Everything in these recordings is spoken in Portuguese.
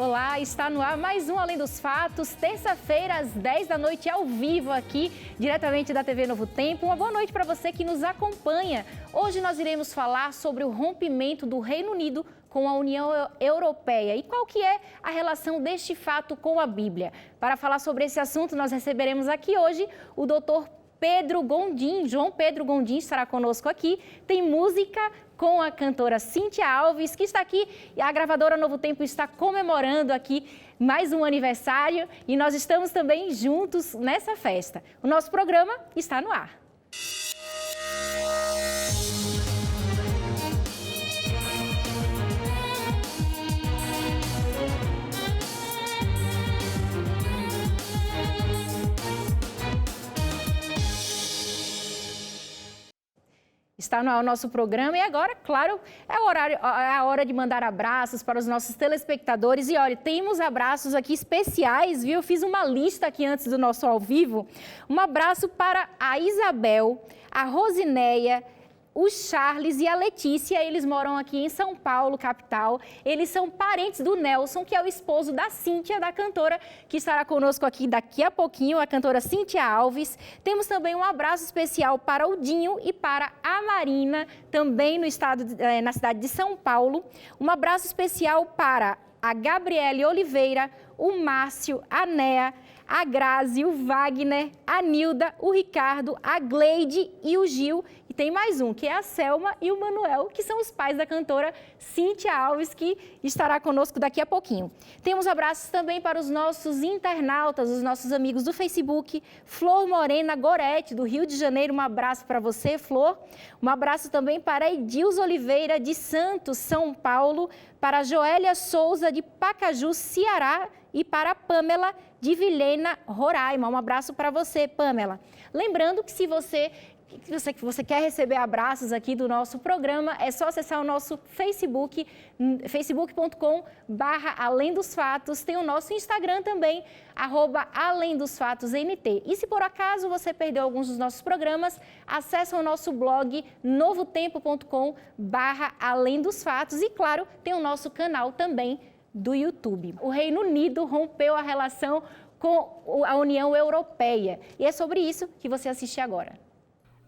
Olá, está no ar mais um Além dos Fatos, terça-feira às 10 da noite ao vivo aqui, diretamente da TV Novo Tempo. Uma boa noite para você que nos acompanha. Hoje nós iremos falar sobre o rompimento do Reino Unido com a União Europeia e qual que é a relação deste fato com a Bíblia. Para falar sobre esse assunto, nós receberemos aqui hoje o doutor Pedro Gondim. João Pedro Gondim estará conosco aqui. Tem música com a cantora Cíntia Alves, que está aqui. A gravadora Novo Tempo está comemorando aqui mais um aniversário e nós estamos também juntos nessa festa. O nosso programa está no ar. Está no ar o nosso programa e agora, claro, é a hora de mandar abraços para os nossos telespectadores. E olha, temos abraços aqui especiais, viu? Eu fiz uma lista aqui antes do nosso ao vivo. Um abraço para a Isabel, a Rosineia, o Charles e a Letícia. Eles moram aqui em São Paulo, capital. Eles são parentes do Nelson, que é o esposo da Cíntia, da cantora, que estará conosco aqui daqui a pouquinho, a cantora Cíntia Alves. Temos também um abraço especial para o Dinho e para a Marina, também no estado, na cidade de São Paulo. Um abraço especial para a Gabriele Oliveira, o Márcio, a Néa, a Grazi, o Wagner, a Nilda, o Ricardo, a Gleide e o Gil. E tem mais um, que é a Selma e o Manuel, que são os pais da cantora Cíntia Alves, que estará conosco daqui a pouquinho. Temos abraços também para os nossos internautas, os nossos amigos do Facebook. Flor Morena Gorete, do Rio de Janeiro, um abraço para você, Flor. Um abraço também para Edilza Oliveira, de Santos, São Paulo. Para a Joélia Souza, de Pacaju, Ceará. E para a Pamela, de Vilhena, Roraima. Um abraço para você, Pamela. Lembrando que se você quer receber abraços aqui do nosso programa, é só acessar o nosso Facebook, facebook.com/Além dos Fatos. Tem o nosso Instagram também, @AlemDosFatosNT. E se por acaso você perdeu alguns dos nossos programas, acesse o nosso blog novotempo.com/Além dos Fatos. E claro, tem o nosso canal também do YouTube. O Reino Unido rompeu a relação com a União Europeia. E é sobre isso que você assiste agora.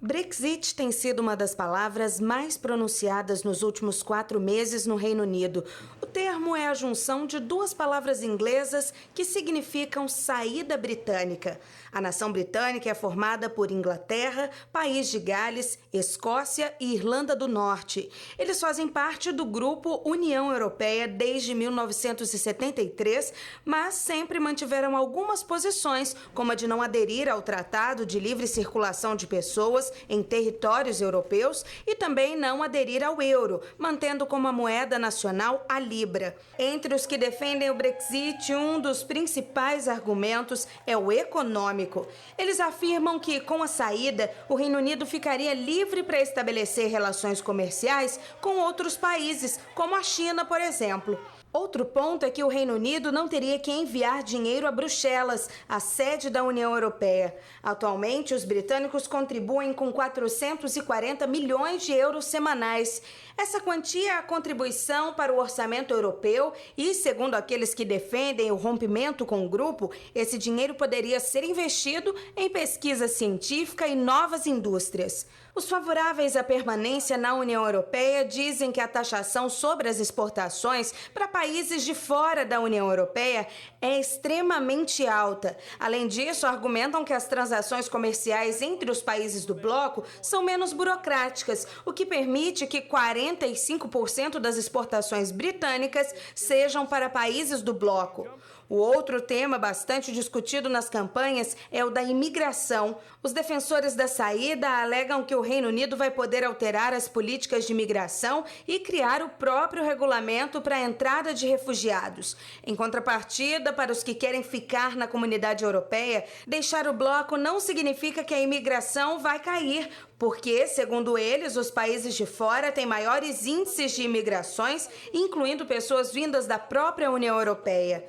Brexit tem sido uma das palavras mais pronunciadas nos últimos 4 meses no Reino Unido. O termo é a junção de 2 palavras inglesas que significam saída britânica. A nação britânica é formada por Inglaterra, País de Gales, Escócia e Irlanda do Norte. Eles fazem parte do grupo União Europeia desde 1973, mas sempre mantiveram algumas posições, como a de não aderir ao Tratado de Livre Circulação de Pessoas em territórios europeus e também não aderir ao euro, mantendo como a moeda nacional a libra. Entre os que defendem o Brexit, um dos principais argumentos é o econômico. Eles afirmam que, com a saída, o Reino Unido ficaria livre para estabelecer relações comerciais com outros países, como a China, por exemplo. Outro ponto é que o Reino Unido não teria que enviar dinheiro a Bruxelas, a sede da União Europeia. Atualmente, os britânicos contribuem com 440 milhões de euros semanais. Essa quantia é a contribuição para o orçamento europeu e, segundo aqueles que defendem o rompimento com o grupo, esse dinheiro poderia ser investido em pesquisa científica e novas indústrias. Os favoráveis à permanência na União Europeia dizem que a taxação sobre as exportações para países de fora da União Europeia é extremamente alta. Além disso, argumentam que as transações comerciais entre os países do bloco são menos burocráticas, o que permite que 45% das exportações britânicas sejam para países do bloco. O outro tema bastante discutido nas campanhas é o da imigração. Os defensores da saída alegam que o Reino Unido vai poder alterar as políticas de imigração e criar o próprio regulamento para a entrada de refugiados. Em contrapartida, para os que querem ficar na comunidade europeia, deixar o bloco não significa que a imigração vai cair, porque, segundo eles, os países de fora têm maiores índices de imigrações, incluindo pessoas vindas da própria União Europeia.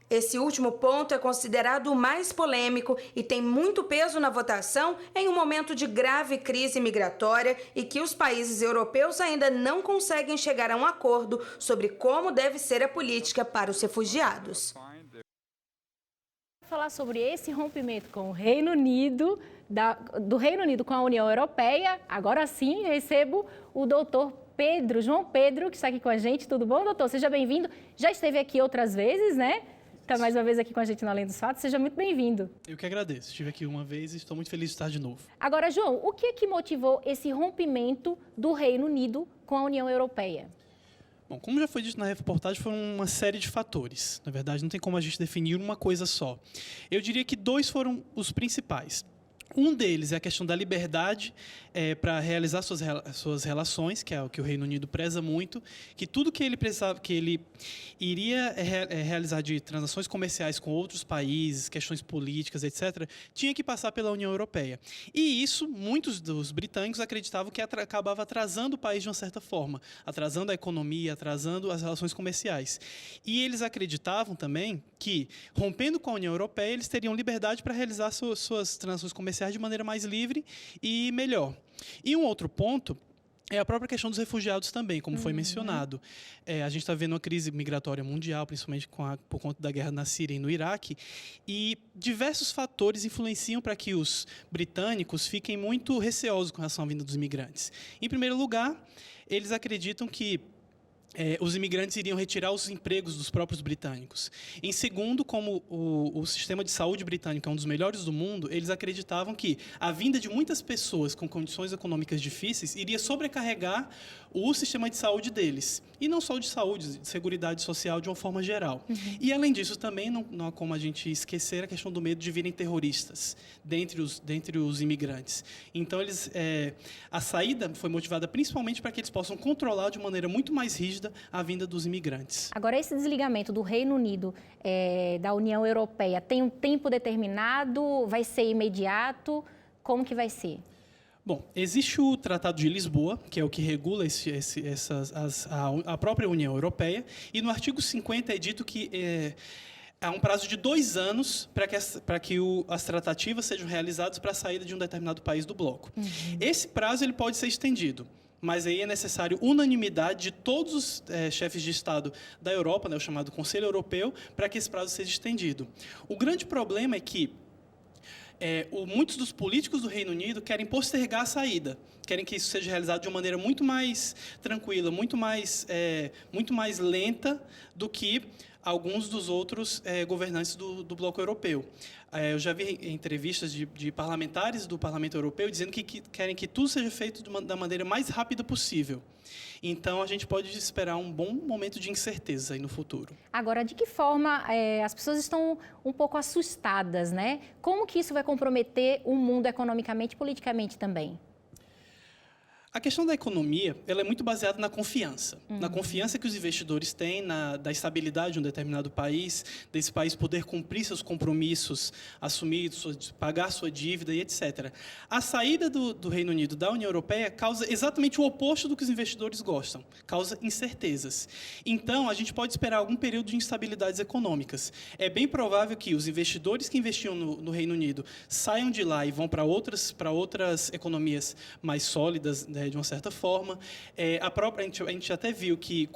Esse último ponto é considerado o mais polêmico e tem muito peso na votação em um momento de grave crise migratória e que os países europeus ainda não conseguem chegar a um acordo sobre como deve ser a política para os refugiados. Falar sobre esse rompimento com o Reino Unido, do Reino Unido com a União Europeia, agora sim recebo o doutor João Pedro, que está aqui com a gente. Tudo bom, doutor? Seja bem-vindo. Já esteve aqui outras vezes, né? Está mais uma vez aqui com a gente no Além dos Fatos. Seja muito bem-vindo. Eu que agradeço. Estive aqui uma vez e estou muito feliz de estar de novo. Agora, João, o que é que motivou esse rompimento do Reino Unido com a União Europeia? Bom, como já foi dito na reportagem, foram uma série de fatores. Na verdade, não tem como a gente definir uma coisa só. Eu diria que 2 foram os principais. Um deles é a questão da liberdade para realizar suas relações, que é o que o Reino Unido preza muito, que tudo que ele precisava, que ele iria realizar de transações comerciais com outros países, questões políticas, etc., tinha que passar pela União Europeia. E isso, muitos dos britânicos acreditavam que acabava atrasando o país de uma certa forma, atrasando a economia, atrasando as relações comerciais. E eles acreditavam também que, rompendo com a União Europeia, eles teriam liberdade para realizar suas transações comerciais de maneira mais livre e melhor. E um outro ponto é a própria questão dos refugiados também, como foi mencionado. A gente está vendo uma crise migratória mundial, principalmente por conta da guerra na Síria e no Iraque, e diversos fatores influenciam para que os britânicos fiquem muito receosos com relação à vinda dos imigrantes. Em primeiro lugar, eles acreditam que os imigrantes iriam retirar os empregos dos próprios britânicos. Em segundo, como o sistema de saúde britânico é um dos melhores do mundo, eles acreditavam que a vinda de muitas pessoas com condições econômicas difíceis iria sobrecarregar o sistema de saúde deles. E não só de saúde, de seguridade social de uma forma geral. E, além disso, também não há como a gente esquecer a questão do medo de virem terroristas dentre os imigrantes. Então, a saída foi motivada principalmente para que eles possam controlar de maneira muito mais rígida a vinda dos imigrantes. Agora, esse desligamento do Reino Unido da União Europeia tem um tempo determinado? Vai ser imediato? Como que vai ser? Bom, existe o Tratado de Lisboa, que é o que regula a própria União Europeia, e no artigo 50 é dito que há um prazo de 2 anos para que as tratativas sejam realizadas para a saída de um determinado país do bloco. Esse prazo ele pode ser estendido, mas aí é necessário unanimidade de todos os chefes de Estado da Europa, né, o chamado Conselho Europeu, para que esse prazo seja estendido. O grande problema é que muitos dos políticos do Reino Unido querem postergar a saída, querem que isso seja realizado de uma maneira muito mais tranquila, muito mais lenta do que alguns dos outros governantes do bloco europeu. Eu já vi entrevistas de parlamentares do Parlamento Europeu dizendo que querem que tudo seja feito da maneira mais rápida possível. Então, a gente pode esperar um bom momento de incerteza aí no futuro. Agora, de que forma as pessoas estão um pouco assustadas, né? Como que isso vai comprometer o mundo economicamente e politicamente também? A questão da economia, ela é muito baseada na confiança. Na confiança que os investidores têm, da estabilidade de um determinado país, desse país poder cumprir seus compromissos assumidos, pagar sua dívida e etc. A saída do Reino Unido da União Europeia causa exatamente o oposto do que os investidores gostam, causa incertezas. Então, a gente pode esperar algum período de instabilidades econômicas. É bem provável que os investidores que investiam no Reino Unido saiam de lá e vão para outras economias mais sólidas, né, de uma certa forma. A gente até viu que,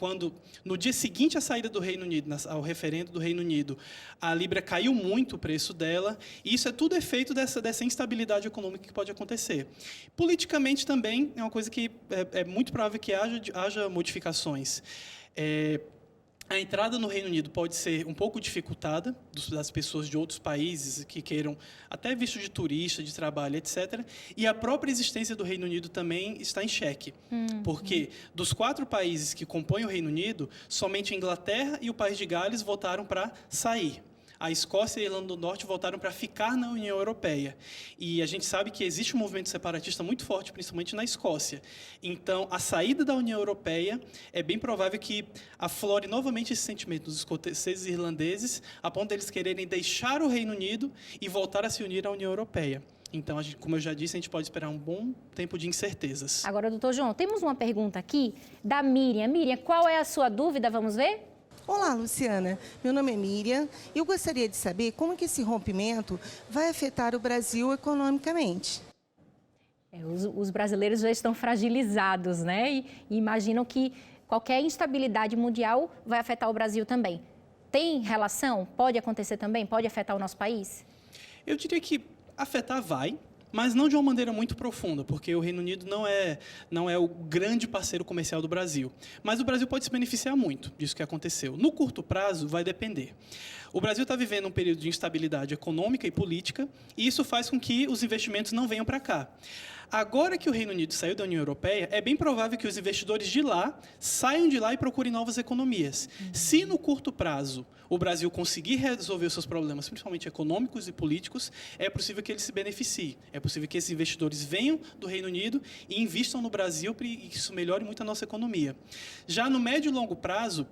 no dia seguinte à saída do Reino Unido, ao referendo do Reino Unido, a Libra caiu muito o preço dela, e isso é tudo efeito dessa instabilidade econômica que pode acontecer. Politicamente também é uma coisa que é muito provável que haja modificações. A entrada no Reino Unido pode ser um pouco dificultada das pessoas de outros países que queiram, até visto de turista, de trabalho, etc. E a própria existência do Reino Unido também está em xeque. Porque dos 4 países que compõem o Reino Unido, somente a Inglaterra e o País de Gales votaram para sair. A Escócia e a Irlanda do Norte voltaram para ficar na União Europeia. E a gente sabe que existe um movimento separatista muito forte, principalmente na Escócia. Então, a saída da União Europeia é bem provável que aflore novamente esse sentimento dos escoceses e irlandeses, a ponto deles quererem deixar o Reino Unido e voltar a se unir à União Europeia. Então, como eu já disse, a gente pode esperar um bom tempo de incertezas. Agora, doutor João, temos uma pergunta aqui da Miriam. Miriam, qual é a sua dúvida? Vamos ver? Olá, Luciana. Meu nome é Miriam e eu gostaria de saber como que esse rompimento vai afetar o Brasil economicamente. Os brasileiros já estão fragilizados, né? E imaginam que qualquer instabilidade mundial vai afetar o Brasil também. Tem relação? Pode acontecer também? Pode afetar o nosso país? Eu diria que afetar vai, mas não de uma maneira muito profunda, porque o Reino Unido não é o grande parceiro comercial do Brasil. Mas o Brasil pode se beneficiar muito disso que aconteceu. No curto prazo, vai depender. O Brasil está vivendo um período de instabilidade econômica e política, e isso faz com que os investimentos não venham para cá. Agora que o Reino Unido saiu da União Europeia, é bem provável que os investidores de lá saiam de lá e procurem novas economias. Se, no curto prazo, o Brasil conseguir resolver os seus problemas, principalmente econômicos e políticos, é possível que ele se beneficie. É possível que esses investidores venham do Reino Unido e invistam no Brasil e que isso melhore muito a nossa economia. Já no médio e longo prazo,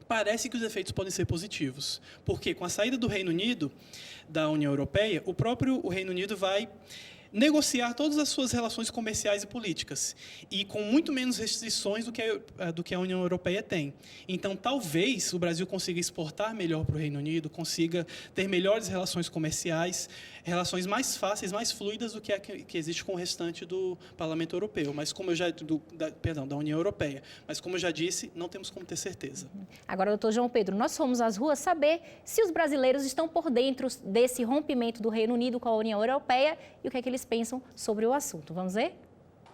parece que os efeitos podem ser positivos. Porque, com a saída do Reino Unido da União Europeia, o Reino Unido vai negociar todas as suas relações comerciais e políticas, e com muito menos restrições do que a União Europeia tem. Então, talvez o Brasil consiga exportar melhor para o Reino Unido, consiga ter melhores relações comerciais, relações mais fáceis, mais fluidas do que existe com o restante do Parlamento Europeu, mas como eu já da União Europeia. Mas como eu já disse, não temos como ter certeza. Agora, doutor João Pedro, nós fomos às ruas saber se os brasileiros estão por dentro desse rompimento do Reino Unido com a União Europeia e o que é que eles pensam sobre o assunto. Vamos ver?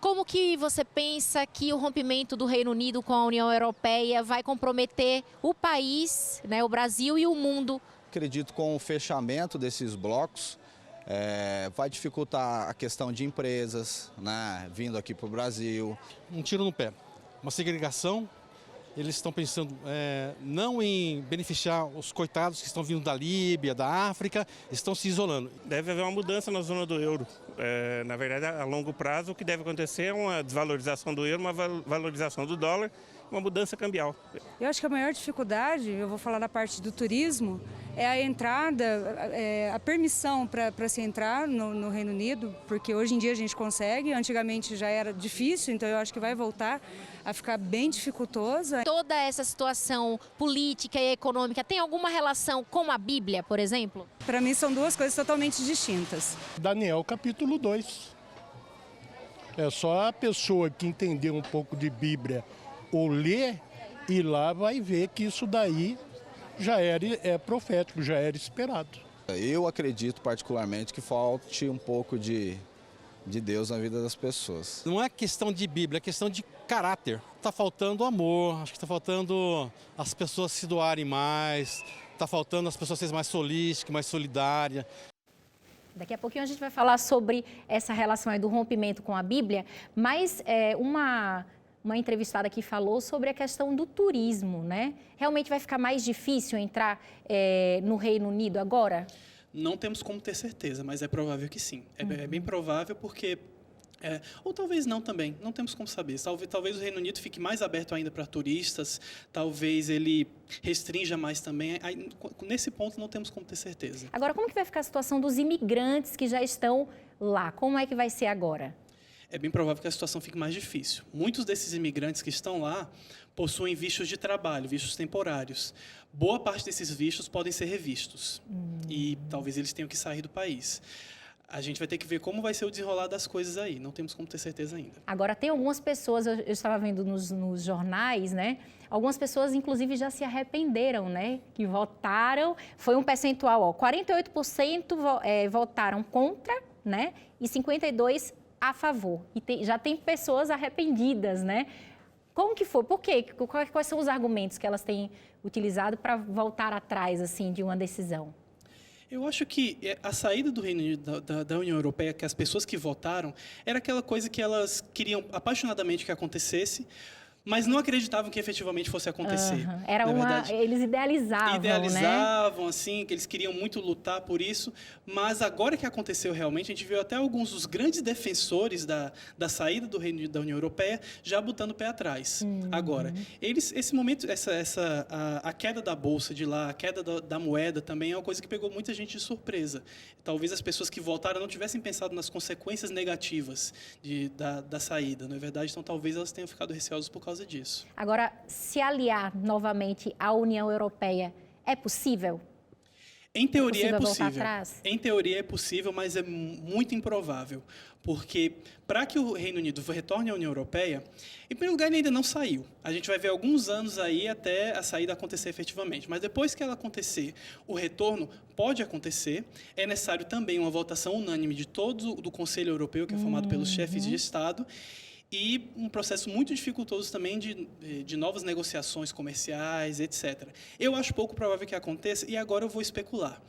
Como que você pensa que o rompimento do Reino Unido com a União Europeia vai comprometer o país, né, o Brasil e o mundo? Acredito que com o fechamento desses blocos vai dificultar a questão de empresas, né, vindo aqui para o Brasil. Um tiro no pé, uma segregação. Eles estão pensando não em beneficiar os coitados que estão vindo da Líbia, da África, estão se isolando. Deve haver uma mudança na zona do euro. Na verdade, a longo prazo, o que deve acontecer é uma desvalorização do euro, uma valorização do dólar, uma mudança cambial. Eu acho que a maior dificuldade, eu vou falar da parte do turismo, é a entrada, a permissão para se entrar no Reino Unido, porque hoje em dia a gente consegue, antigamente já era difícil, então eu acho que vai voltar a ficar bem dificultosa. Toda essa situação política e econômica tem alguma relação com a Bíblia, por exemplo? Para mim são duas coisas totalmente distintas. Daniel capítulo 2. É só a pessoa que entender um pouco de Bíblia ou ler, e lá vai ver que isso daí já é profético, já era esperado. Eu acredito particularmente que falte um pouco de Deus na vida das pessoas. Não é questão de Bíblia, é questão de caráter. Está faltando amor, acho que está faltando as pessoas se doarem mais, está faltando as pessoas serem mais solísticas, mais solidárias. Daqui a pouquinho a gente vai falar sobre essa relação aí do rompimento com a Bíblia, mas uma entrevistada aqui falou sobre a questão do turismo, né? Realmente vai ficar mais difícil entrar no Reino Unido agora? Não temos como ter certeza, mas é provável que sim. É bem provável porque... ou talvez não também, não temos como saber. Talvez o Reino Unido fique mais aberto ainda para turistas, talvez ele restrinja mais também. Aí, nesse ponto não temos como ter certeza. Agora, como que vai ficar a situação dos imigrantes que já estão lá? Como é que vai ser agora? É bem provável que a situação fique mais difícil. Muitos desses imigrantes que estão lá possuem vistos de trabalho, vistos temporários. Boa parte desses vistos podem ser revistos e talvez eles tenham que sair do país. A gente vai ter que ver como vai ser o desenrolar das coisas aí, não temos como ter certeza ainda. Agora, tem algumas pessoas, eu estava vendo nos jornais, né? Algumas pessoas, inclusive, já se arrependeram, né? Que votaram, foi um percentual, 48% votaram contra, né? E 52% a favor. E já tem pessoas arrependidas, né? Como que foi? Por quê? Quais são os argumentos que elas têm utilizado para voltar atrás, assim, de uma decisão? Eu acho que a saída do Reino Unido da União Europeia, que as pessoas que votaram, era aquela coisa que elas queriam apaixonadamente que acontecesse, mas não acreditavam que efetivamente fosse acontecer. Era eles idealizavam, né? Assim, que eles queriam muito lutar por isso, mas agora que aconteceu realmente, a gente viu até alguns dos grandes defensores da saída do Reino Unido da União Europeia já botando o pé atrás. Agora, esse momento, a queda da bolsa de lá, a queda da moeda também é uma coisa que pegou muita gente de surpresa. Talvez as pessoas que votaram não tivessem pensado nas consequências negativas da saída, não é verdade? Então, talvez elas tenham ficado receosas por causa causa disso. Agora, se aliar novamente à União Europeia é possível? Em teoria é voltar possível. atrás? Em teoria é possível, mas é muito improvável. Porque para que o Reino Unido retorne à União Europeia, em primeiro lugar, ele ainda não saiu. A gente vai ver alguns anos aí até a saída acontecer efetivamente. Mas depois que ela acontecer, o retorno pode acontecer. É necessário também uma votação unânime de todo o Conselho Europeu, que é formado pelos chefes de Estado, e um processo muito dificultoso também de novas negociações comerciais, etc. Eu acho pouco provável que aconteça, e agora eu vou especular.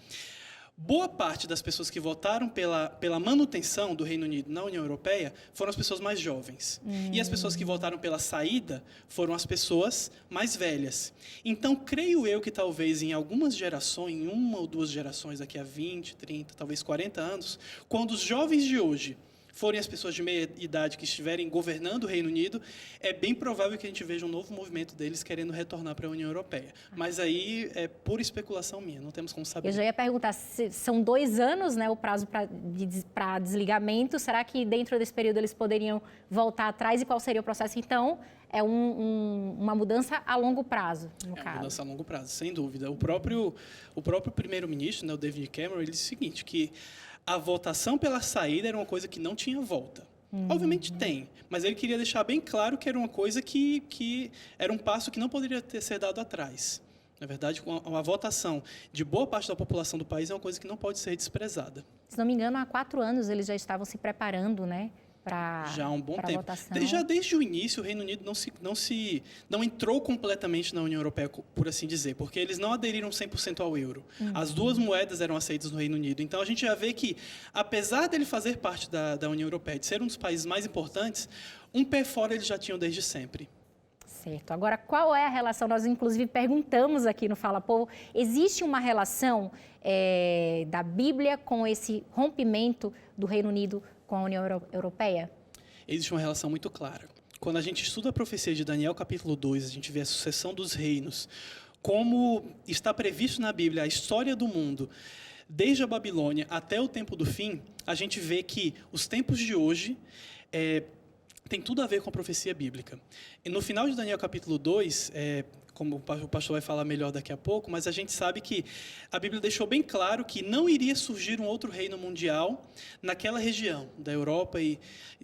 Boa parte das pessoas que votaram pela manutenção do Reino Unido na União Europeia foram as pessoas mais jovens. E as pessoas que votaram pela saída foram as pessoas mais velhas. Então, creio eu que talvez em algumas gerações, em uma ou duas gerações, daqui a 20, 30, talvez 40 anos, quando os jovens de hoje forem as pessoas de meia idade que estiverem governando o Reino Unido, é bem provável que a gente veja um novo movimento deles querendo retornar para a União Europeia. Mas aí é pura especulação minha, não temos como saber. Eu já ia perguntar, são 2 anos, né, o prazo para desligamento, será que dentro desse período eles poderiam voltar atrás e qual seria o processo? Então, é uma mudança a longo prazo, no caso. É uma mudança a longo prazo, sem dúvida. O próprio primeiro-ministro, né, o David Cameron, ele disse o seguinte, que a votação pela saída era uma coisa que não tinha volta. Obviamente tem, mas ele queria deixar bem claro que era uma coisa que era um passo que não poderia ser dado atrás. Na verdade, a votação de boa parte da população do país é uma coisa que não pode ser desprezada. Se não me engano, há 4 anos eles já estavam se preparando, né? Já há um bom tempo. Votação. Já desde o início, o Reino Unido não entrou completamente na União Europeia, por assim dizer, porque eles não aderiram 100% ao euro. As duas moedas eram aceitas no Reino Unido. Então, a gente já vê que, apesar dele fazer parte da União Europeia, de ser um dos países mais importantes, um pé fora eles já tinham desde sempre. Certo. Agora, qual é a relação? Nós, inclusive, perguntamos aqui no Fala Povo, existe uma relação da Bíblia com esse rompimento do Reino Unido com a União Europeia? Existe uma relação muito clara. Quando a gente estuda a profecia de Daniel, capítulo 2, a gente vê a sucessão dos reinos, como está previsto na Bíblia a história do mundo, desde a Babilônia até o tempo do fim, a gente vê que os tempos de hoje tem tudo a ver com a profecia bíblica. E no final de Daniel, capítulo 2, como o pastor vai falar melhor daqui a pouco, mas a gente sabe que a Bíblia deixou bem claro que não iria surgir um outro reino mundial naquela região, da Europa e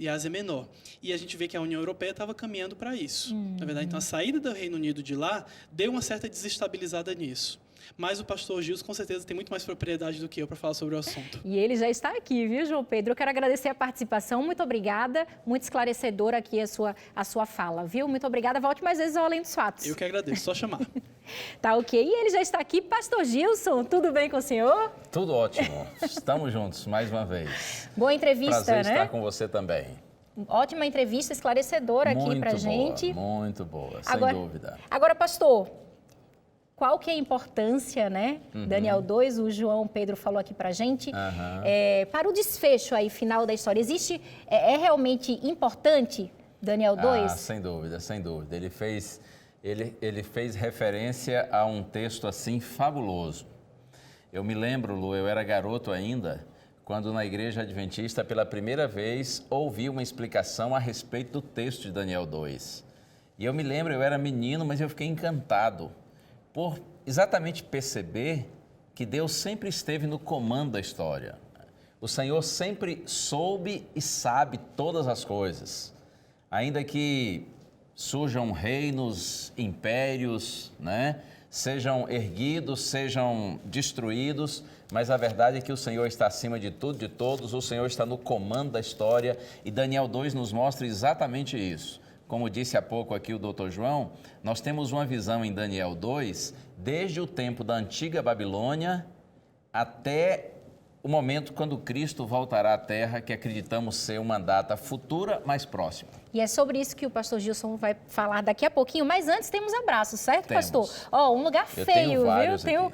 Ásia Menor. E a gente vê que a União Europeia estava caminhando para isso. Na verdade, então, a saída do Reino Unido de lá deu uma certa desestabilizada nisso. Mas o pastor Gilson, com certeza, tem muito mais propriedade do que eu para falar sobre o assunto. E ele já está aqui, viu, João Pedro? Eu quero agradecer a participação, muito obrigada, muito esclarecedora aqui a sua fala, viu? Muito obrigada, volte mais vezes ao Além dos Fatos. Eu que agradeço, só chamar. Tá ok. E ele já está aqui, pastor Gilson, tudo bem com o senhor? Tudo ótimo, estamos juntos mais uma vez. Boa entrevista, Prazer né? estar com você também. Ótima entrevista, esclarecedora aqui pra gente. Muito boa, agora, sem dúvida. Agora, pastor, qual que é a importância, né? Daniel 2, o João Pedro falou aqui pra gente, para o desfecho aí final da história. Existe, é realmente importante, Daniel 2? Sem dúvida, sem dúvida. Ele fez referência a um texto assim fabuloso. Eu me lembro, Lu, eu era garoto ainda, quando na Igreja Adventista, pela primeira vez, ouvi uma explicação a respeito do texto de Daniel 2. E eu me lembro, eu era menino, mas eu fiquei encantado por exatamente perceber que Deus sempre esteve no comando da história. O Senhor sempre soube e sabe todas as coisas. Ainda que surjam reinos, impérios, né? Sejam erguidos, sejam destruídos, mas a verdade é que o Senhor está acima de tudo, de todos, o Senhor está no comando da história e Daniel 2 nos mostra exatamente isso. Como disse há pouco aqui o Dr. João, nós temos uma visão em Daniel 2, desde o tempo da antiga Babilônia até o momento quando Cristo voltará à Terra, que acreditamos ser uma data futura, mais próxima. E é sobre isso que o pastor Gilson vai falar daqui a pouquinho, mas antes temos abraços, certo, pastor? Um lugar feio, viu? Tem o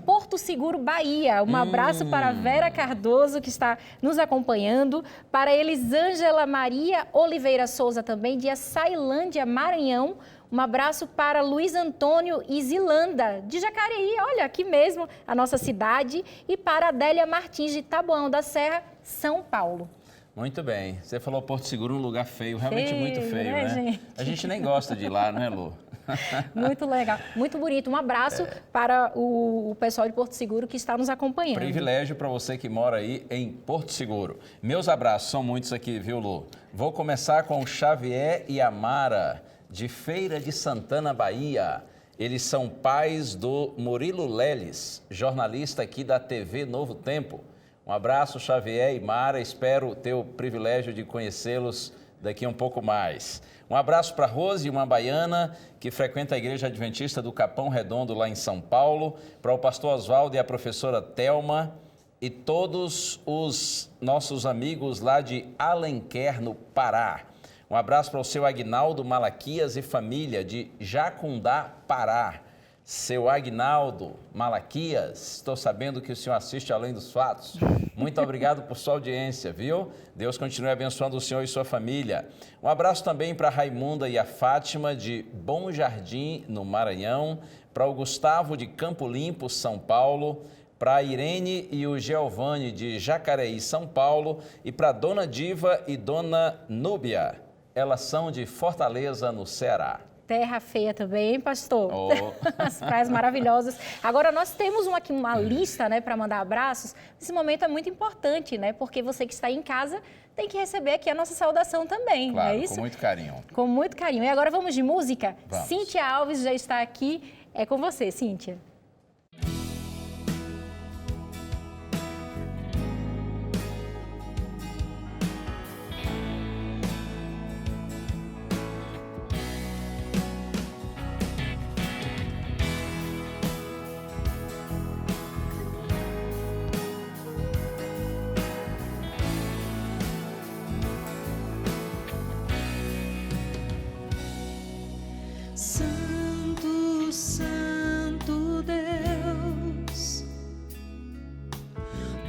Porto Seguro, Bahia. Um abraço para a Vera Cardoso, que está nos acompanhando, para Elisângela Maria Oliveira Souza também, de Açailândia, Maranhão. Um abraço para Luiz Antônio Isilanda, de Jacareí, olha, aqui mesmo, a nossa cidade. E para Adélia Martins, de Taboão da Serra, São Paulo. Muito bem. Você falou Porto Seguro, um lugar feio, realmente muito feio, né? Gente? A gente nem gosta de ir lá, não é, Lu? Muito legal, muito bonito. Um abraço para o pessoal de Porto Seguro que está nos acompanhando. Privilégio para você que mora aí em Porto Seguro. Meus abraços, são muitos aqui, viu, Lu? Vou começar com o Xavier e a Mara, de Feira de Santana, Bahia. Eles são pais do Murilo Leles, jornalista aqui da TV Novo Tempo. Um abraço, Xavier e Mara. Espero ter o privilégio de conhecê-los daqui a um pouco mais. Um abraço para Rose, uma baiana que frequenta a Igreja Adventista do Capão Redondo, lá em São Paulo. Para o pastor Oswaldo e a professora Thelma e todos os nossos amigos lá de Alenquer, no Pará. Um abraço para o seu Agnaldo Malaquias e família de Jacundá, Pará. Seu Agnaldo Malaquias, estou sabendo que o senhor assiste Além dos Fatos. Muito obrigado por sua audiência, viu? Deus continue abençoando o senhor e sua família. Um abraço também para a Raimunda e a Fátima de Bom Jardim, no Maranhão. Para o Gustavo de Campo Limpo, São Paulo. Para a Irene e o Giovanni de Jacareí, São Paulo. E para a Dona Diva e Dona Núbia. Elas são de Fortaleza, no Ceará. Terra feia também, pastor. Oh. As praias maravilhosas. Agora, nós temos aqui uma lista, né, para mandar abraços. Esse momento é muito importante, né? Porque você que está em casa tem que receber aqui a nossa saudação também, Claro, não é isso? com muito carinho. Com muito carinho. E agora vamos de música? Vamos. Cíntia Alves já está aqui. É com você, Cíntia. Santo, Santo Deus,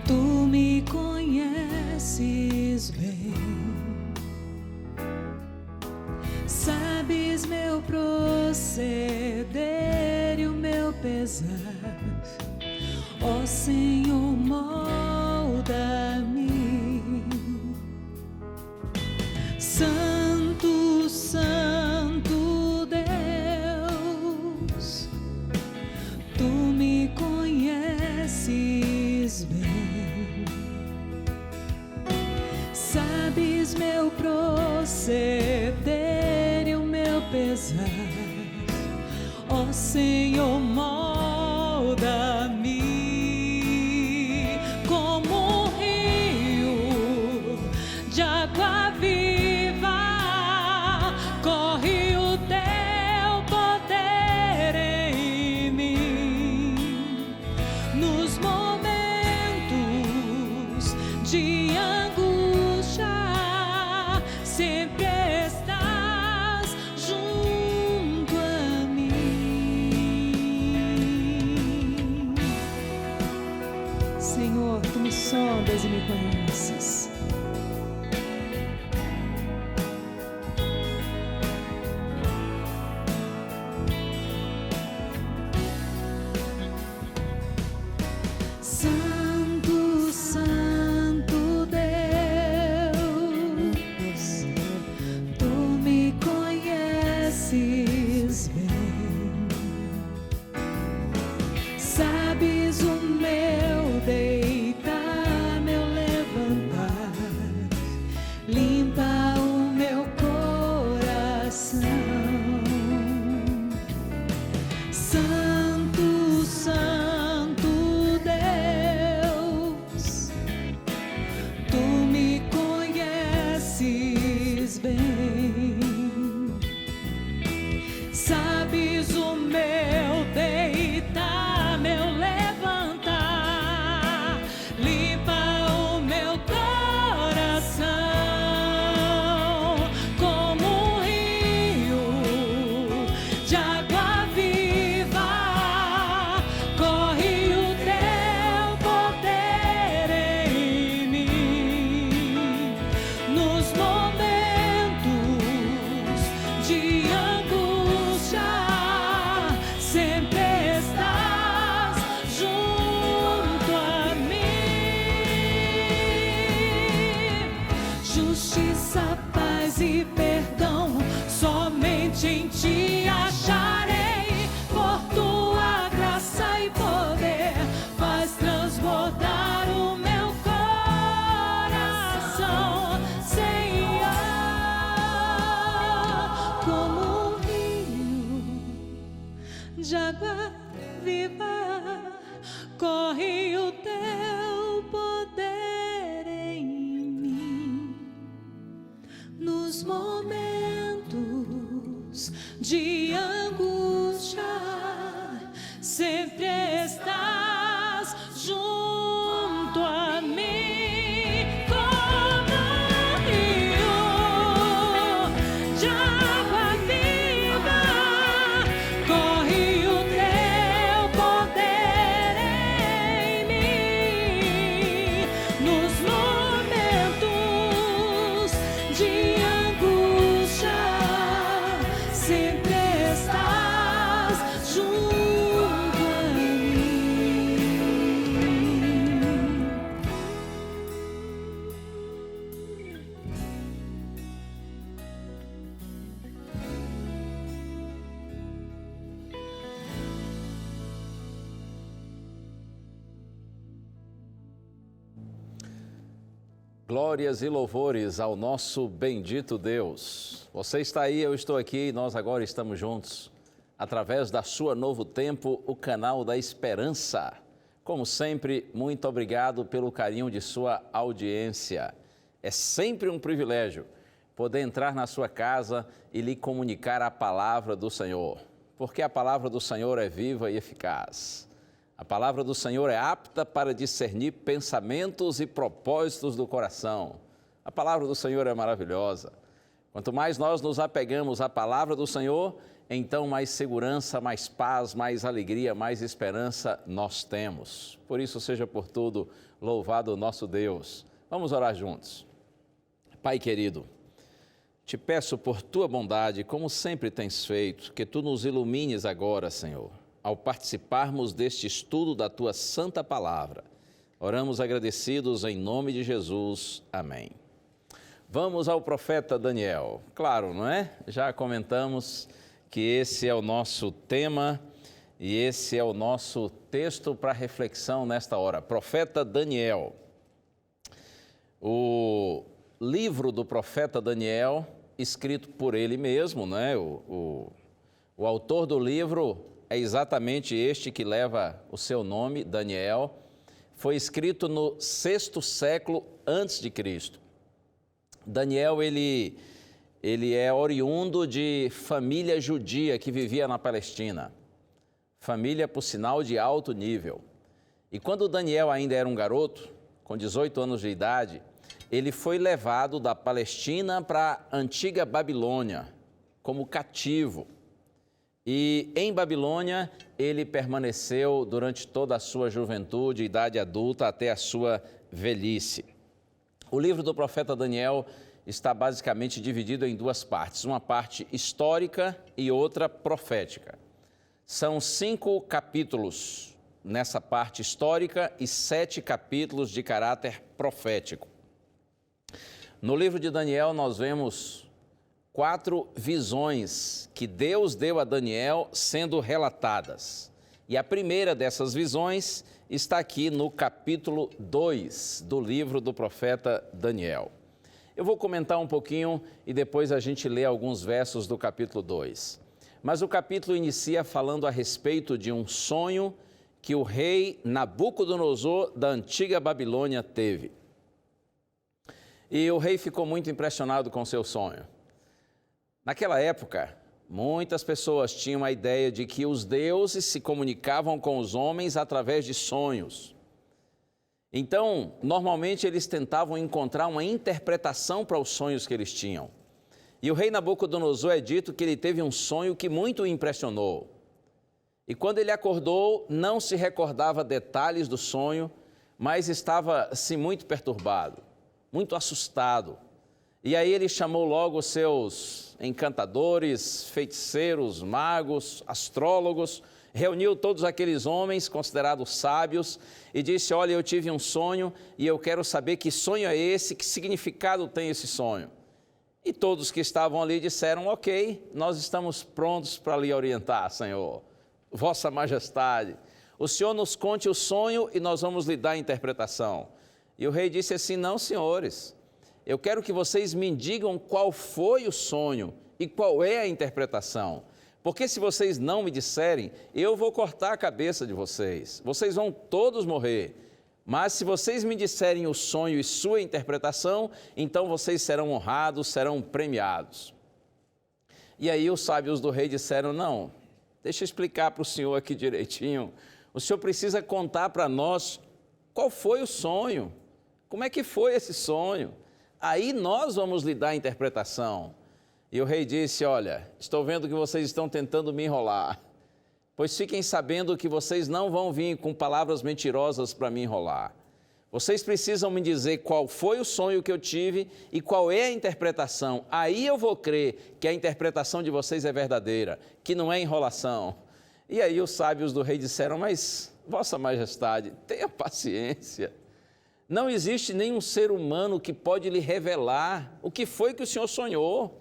Tu me conheces bem, sabes meu proceder e o meu pesar, ó Senhor, molda-me. Santo, Santo Deus, Tu me conheces bem, sabes meu proceder e o meu pesar, ó Senhor, molda-me. Como um rio de água viva, corre o teu poder em mim. Nos momentos de angústia, sempre estás junto a mim. de água viva, corre o teu poder em mim. Nos momentos de angústia, sempre estás junto a mim. Glórias e louvores ao nosso bendito Deus. Você está aí, eu estou aqui e nós agora estamos juntos, através da sua Novo Tempo, o canal da esperança. Como sempre, muito obrigado pelo carinho de sua audiência. É sempre um privilégio poder entrar na sua casa e lhe comunicar a palavra do Senhor, porque a palavra do Senhor é viva e eficaz. A palavra do Senhor é apta para discernir pensamentos e propósitos do coração. A palavra do Senhor é maravilhosa. Quanto mais nós nos apegamos à palavra do Senhor, então mais segurança, mais paz, mais alegria, mais esperança nós temos. Por isso, seja por tudo louvado o nosso Deus. Vamos orar juntos. Pai querido, te peço por tua bondade, como sempre tens feito, que tu nos ilumines agora, Senhor, ao participarmos deste estudo da tua santa palavra. Oramos agradecidos em nome de Jesus. Amém. Vamos ao profeta Daniel. Claro, não é? Já comentamos que esse é o nosso tema e esse é o nosso texto para reflexão nesta hora. Profeta Daniel. O livro do profeta Daniel, escrito por ele mesmo, né? O autor do livro é exatamente este que leva o seu nome, Daniel. Foi escrito no 6º século antes de Cristo. Daniel, ele é oriundo de família judia que vivia na Palestina. Família, por sinal, de alto nível. E quando Daniel ainda era um garoto, com 18 anos de idade, ele foi levado da Palestina para a antiga Babilônia, como cativo. E em Babilônia, ele permaneceu durante toda a sua juventude, idade adulta, até a sua velhice. O livro do profeta Daniel está basicamente dividido em duas partes, uma parte histórica e outra profética. São 5 capítulos nessa parte histórica e 7 capítulos de caráter profético. No livro de Daniel, nós vemos 4 visões que Deus deu a Daniel sendo relatadas. E a primeira dessas visões está aqui no capítulo 2 do livro do profeta Daniel. Eu vou comentar um pouquinho e depois a gente lê alguns versos do capítulo 2. Mas o capítulo inicia falando a respeito de um sonho que o rei Nabucodonosor da antiga Babilônia teve. E o rei ficou muito impressionado com seu sonho. Naquela época, muitas pessoas tinham a ideia de que os deuses se comunicavam com os homens através de sonhos. Então, normalmente eles tentavam encontrar uma interpretação para os sonhos que eles tinham. E o rei Nabucodonosor é dito que ele teve um sonho que muito o impressionou. E quando ele acordou, não se recordava detalhes do sonho, mas estava assim muito perturbado, muito assustado. E aí ele chamou logo os seus encantadores, feiticeiros, magos, astrólogos, reuniu todos aqueles homens considerados sábios e disse: olha, eu tive um sonho e eu quero saber que sonho é esse, que significado tem esse sonho. E todos que estavam ali disseram: ok, nós estamos prontos para lhe orientar, Senhor, Vossa Majestade. O Senhor nos conte o sonho e nós vamos lhe dar a interpretação. E o rei disse assim: não, senhores, eu quero que vocês me digam qual foi o sonho e qual é a interpretação, Porque se vocês não me disserem, eu vou cortar a cabeça de vocês. Vocês vão todos morrer. Mas se vocês me disserem o sonho e sua interpretação, então vocês serão honrados, serão premiados. E aí os sábios do rei disseram, não, deixa eu explicar para o senhor aqui direitinho. O senhor precisa contar para nós qual foi o sonho, como é que foi esse sonho. Aí nós vamos lhe dar a interpretação. E o rei disse, olha, estou vendo que vocês estão tentando me enrolar. Pois fiquem sabendo que vocês não vão vir com palavras mentirosas para me enrolar. Vocês precisam me dizer qual foi o sonho que eu tive e qual é a interpretação. Aí eu vou crer que a interpretação de vocês é verdadeira, que não é enrolação. E aí os sábios do rei disseram, mas, Vossa Majestade, tenha paciência. Não existe nenhum ser humano que pode lhe revelar o que foi que o senhor sonhou.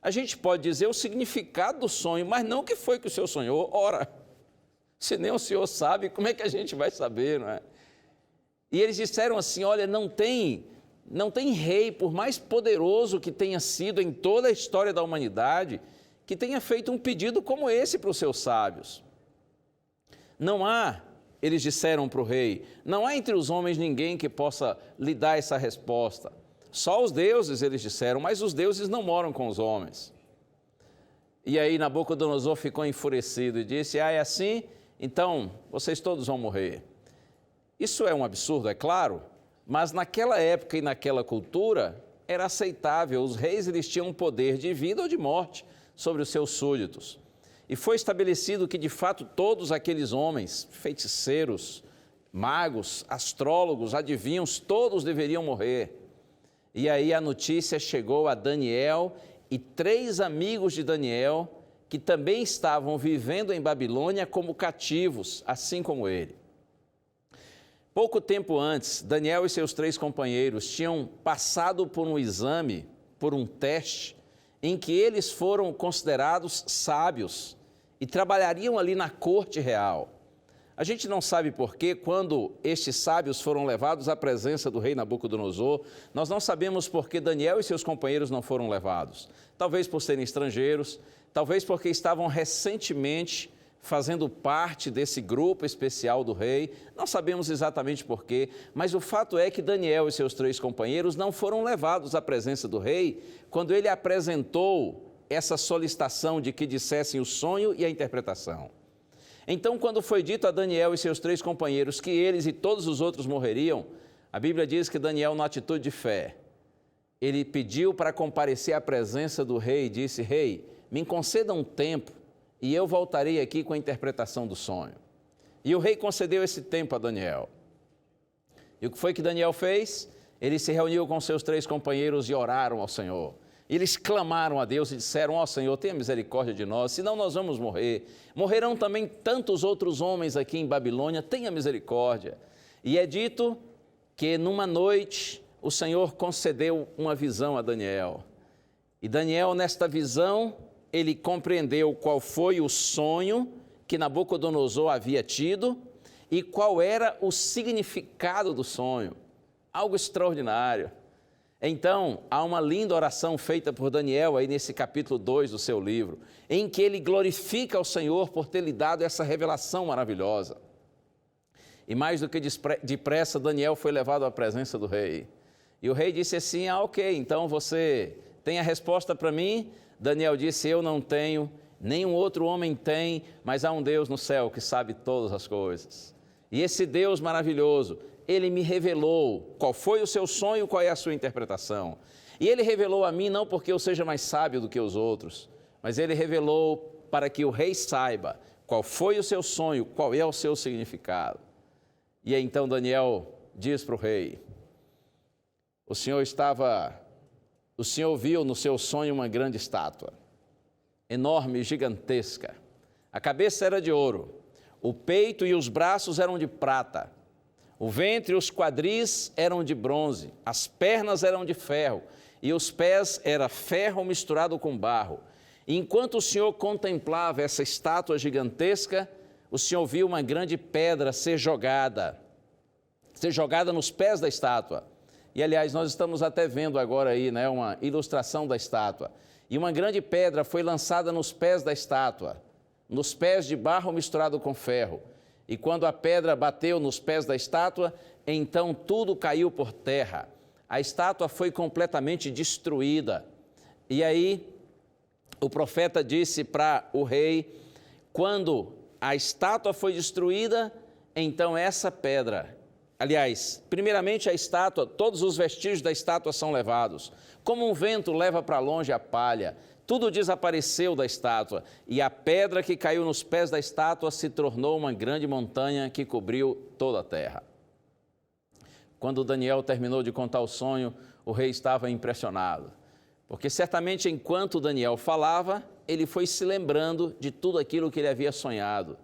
A gente pode dizer o significado do sonho, mas não o que foi que o senhor sonhou. Ora, se nem o senhor sabe, como é que a gente vai saber, não é? E eles disseram assim, olha, não tem rei, por mais poderoso que tenha sido em toda a história da humanidade, que tenha feito um pedido como esse para os seus sábios. Não há, eles disseram para o rei, não há entre os homens ninguém que possa lhe dar essa resposta. Só os deuses, eles disseram, mas os deuses não moram com os homens. E aí Nabucodonosor ficou enfurecido e disse, é assim? Então vocês todos vão morrer. Isso é um absurdo, é claro, mas naquela época e naquela cultura era aceitável. Os reis eles tinham um poder de vida ou de morte sobre os seus súditos. E foi estabelecido que, de fato, todos aqueles homens, feiticeiros, magos, astrólogos, adivinhos, todos deveriam morrer. E aí a notícia chegou a Daniel e 3 amigos de Daniel, que também estavam vivendo em Babilônia como cativos, assim como ele. Pouco tempo antes, Daniel e seus 3 companheiros tinham passado por um exame, por um teste, em que eles foram considerados sábios e trabalhariam ali na corte real. A gente não sabe por que, quando estes sábios foram levados à presença do rei Nabucodonosor, nós não sabemos por que Daniel e seus companheiros não foram levados. Talvez por serem estrangeiros, talvez porque estavam recentemente fazendo parte desse grupo especial do rei. Não sabemos exatamente por quê, mas o fato é que Daniel e seus 3 companheiros não foram levados à presença do rei quando ele apresentou essa solicitação de que dissessem o sonho e a interpretação. Então, quando foi dito a Daniel e seus 3 companheiros que eles e todos os outros morreriam, a Bíblia diz que Daniel, na atitude de fé, ele pediu para comparecer à presença do rei e disse, rei, me conceda um tempo e eu voltarei aqui com a interpretação do sonho. E o rei concedeu esse tempo a Daniel. E o que foi que Daniel fez? Ele se reuniu com seus 3 companheiros e oraram ao Senhor. Eles clamaram a Deus e disseram, ó Senhor, tenha misericórdia de nós, senão nós vamos morrer. Morrerão também tantos outros homens aqui em Babilônia, tenha misericórdia. E é dito que numa noite o Senhor concedeu uma visão a Daniel. E Daniel, nesta visão, ele compreendeu qual foi o sonho que Nabucodonosor havia tido e qual era o significado do sonho. Algo extraordinário. Então, há uma linda oração feita por Daniel aí nesse capítulo 2 do seu livro, em que ele glorifica ao Senhor por ter lhe dado essa revelação maravilhosa. E mais do que depressa, Daniel foi levado à presença do rei. E o rei disse assim, ok, então você tem a resposta para mim? Daniel disse, eu não tenho, nenhum outro homem tem, mas há um Deus no céu que sabe todas as coisas. E esse Deus maravilhoso, ele me revelou qual foi o seu sonho, qual é a sua interpretação. E ele revelou a mim não porque eu seja mais sábio do que os outros, mas ele revelou para que o rei saiba qual foi o seu sonho, qual é o seu significado. E aí, então Daniel diz para o rei, o senhor viu no seu sonho uma grande estátua, enorme, gigantesca. A cabeça era de ouro, o peito e os braços eram de prata, o ventre e os quadris eram de bronze, as pernas eram de ferro e os pés era ferro misturado com barro. E enquanto o Senhor contemplava essa estátua gigantesca, o Senhor viu uma grande pedra ser jogada nos pés da estátua. E, aliás, nós estamos até vendo agora aí, né, uma ilustração da estátua. E uma grande pedra foi lançada nos pés da estátua, nos pés de barro misturado com ferro. E quando a pedra bateu nos pés da estátua, então tudo caiu por terra. A estátua foi completamente destruída. E aí o profeta disse para o rei, quando a estátua foi destruída, então essa pedra, aliás, primeiramente a estátua, todos os vestígios da estátua são levados. Como um vento leva para longe a palha, tudo desapareceu da estátua, e a pedra que caiu nos pés da estátua se tornou uma grande montanha que cobriu toda a terra. Quando Daniel terminou de contar o sonho, o rei estava impressionado, porque certamente enquanto Daniel falava, ele foi se lembrando de tudo aquilo que ele havia sonhado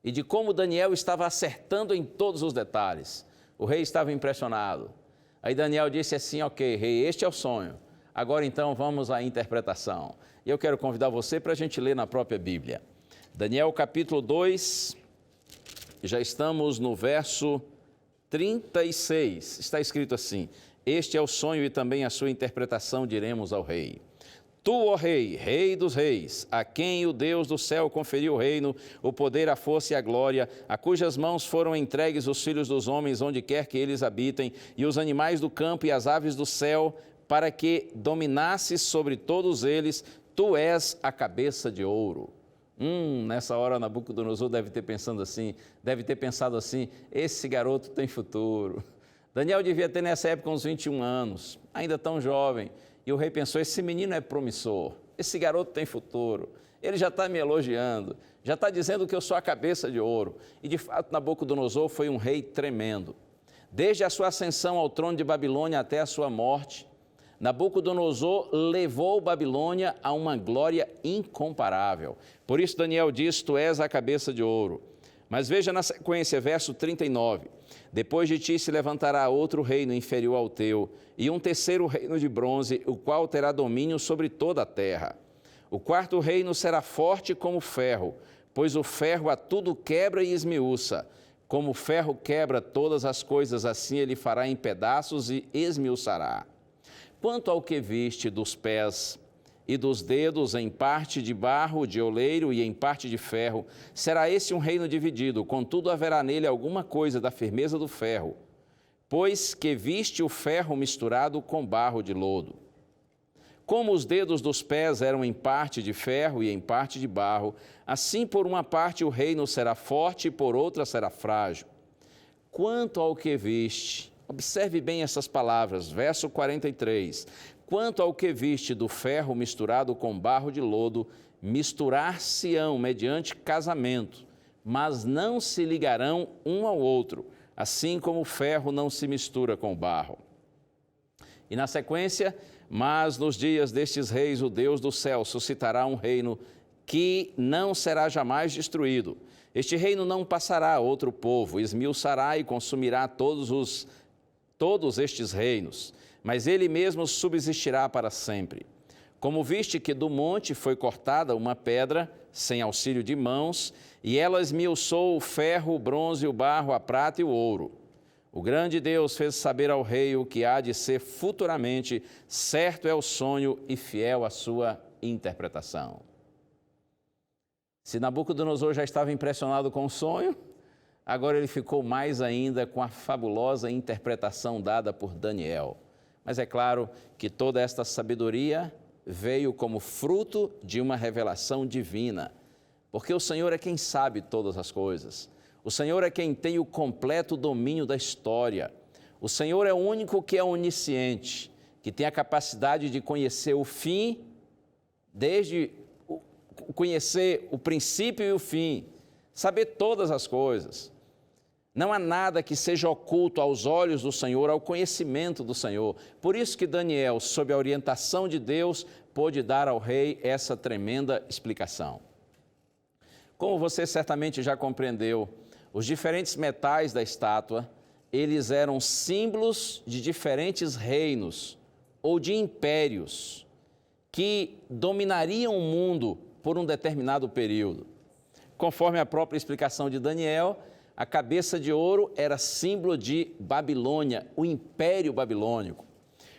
e de como Daniel estava acertando em todos os detalhes. O rei estava impressionado. Aí Daniel disse assim, ok, rei, este é o sonho. Agora então vamos à interpretação. E eu quero convidar você para a gente ler na própria Bíblia. Daniel capítulo 2, já estamos no verso 36. Está escrito assim, este é o sonho e também a sua interpretação diremos ao rei. Tu, ó rei, rei dos reis, a quem o Deus do céu conferiu o reino, o poder, a força e a glória, a cujas mãos foram entregues os filhos dos homens, onde quer que eles habitem, e os animais do campo e as aves do céu, para que dominasses sobre todos eles, tu és a cabeça de ouro. Nessa hora Nabucodonosor deve ter pensado assim, esse garoto tem futuro. Daniel devia ter nessa época uns 21 anos, ainda tão jovem. E o rei pensou, esse menino é promissor, esse garoto tem futuro, ele já está me elogiando, já está dizendo que eu sou a cabeça de ouro. E de fato Nabucodonosor foi um rei tremendo. Desde a sua ascensão ao trono de Babilônia até a sua morte, Nabucodonosor levou Babilônia a uma glória incomparável. Por isso Daniel diz, tu és a cabeça de ouro. Mas veja na sequência, verso 39. Depois de ti se levantará outro reino inferior ao teu, e um terceiro reino de bronze, o qual terá domínio sobre toda a terra. O quarto reino será forte como ferro, pois o ferro a tudo quebra e esmiuça. Como o ferro quebra todas as coisas, assim ele fará em pedaços e esmiuçará. Quanto ao que viste dos pés e dos dedos, em parte de barro, de oleiro e em parte de ferro, será esse um reino dividido, contudo haverá nele alguma coisa da firmeza do ferro, pois que viste o ferro misturado com barro de lodo. Como os dedos dos pés eram em parte de ferro e em parte de barro, assim por uma parte o reino será forte e por outra será frágil. Quanto ao que viste, observe bem essas palavras, verso 43, quanto ao que viste do ferro misturado com barro de lodo, misturar-se-ão mediante casamento, mas não se ligarão um ao outro, assim como o ferro não se mistura com o barro. E na sequência, mas nos dias destes reis, o Deus do céu suscitará um reino que não será jamais destruído. Este reino não passará a outro povo, esmiuçará e consumirá todos estes reinos, mas ele mesmo subsistirá para sempre. Como viste que do monte foi cortada uma pedra, sem auxílio de mãos, e ela esmiuçou o ferro, o bronze, o barro, a prata e o ouro. O grande Deus fez saber ao rei o que há de ser futuramente, certo é o sonho e fiel a sua interpretação. Se Nabucodonosor já estava impressionado com o sonho, agora ele ficou mais ainda com a fabulosa interpretação dada por Daniel. Mas é claro que toda esta sabedoria veio como fruto de uma revelação divina, porque o Senhor é quem sabe todas as coisas. O Senhor é quem tem o completo domínio da história. O Senhor é o único que é onisciente, que tem a capacidade de conhecer o fim, desde conhecer o princípio e o fim, saber todas as coisas. Não há nada que seja oculto aos olhos do Senhor, ao conhecimento do Senhor. Por isso que Daniel, sob a orientação de Deus, pôde dar ao rei essa tremenda explicação. Como você certamente já compreendeu, os diferentes metais da estátua, eles eram símbolos de diferentes reinos ou de impérios que dominariam o mundo por um determinado período. Conforme a própria explicação de Daniel, a cabeça de ouro era símbolo de Babilônia, o Império Babilônico.